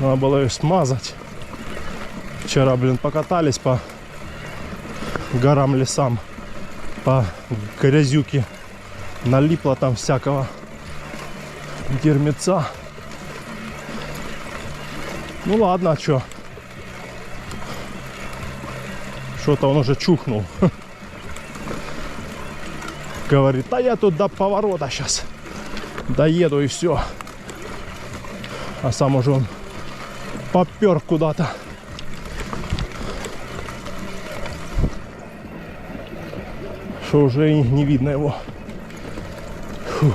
Надо было ее смазать. Вчера, блин, покатались по горам, лесам, по грязюке. Налипло там всякого дерьмеца. Ну ладно, а чё? Что-то он уже чухнул. Говорит, а я тут до поворота сейчас доеду и все. А сам уже он попер куда-то. Что уже и не видно его. Фух.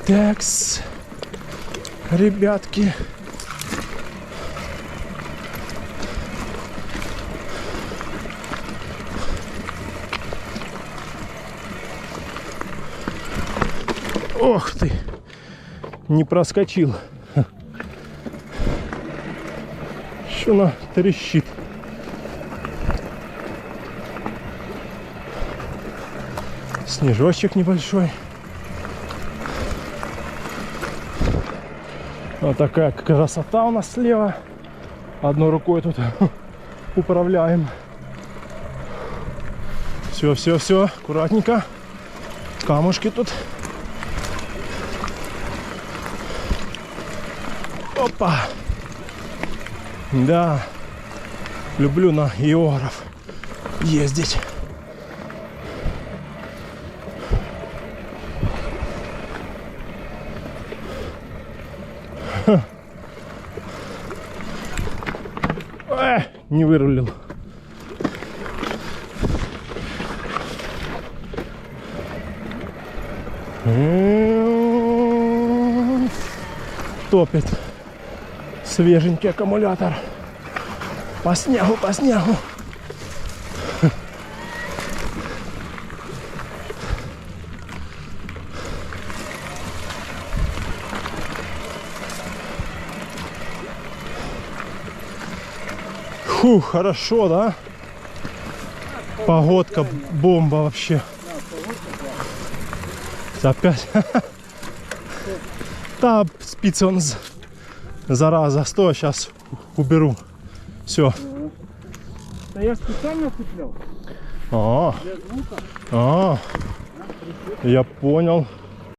Такс, ребятки. Ох ты, не проскочил. Что она трещит? Снежочек небольшой. Вот такая красота у нас слева. Одной рукой тут управляем. Все, все, все, аккуратненько. Камушки тут. Опа! Да, люблю на географ ездить. Не вырулил. Топит свеженький аккумулятор. По снегу, по снегу. Фу, хорошо, да? Погодка бомба вообще. Опять. Да, спится он, зараза. Стой, сейчас уберу. Все. Да я специально цеплял. Я понял.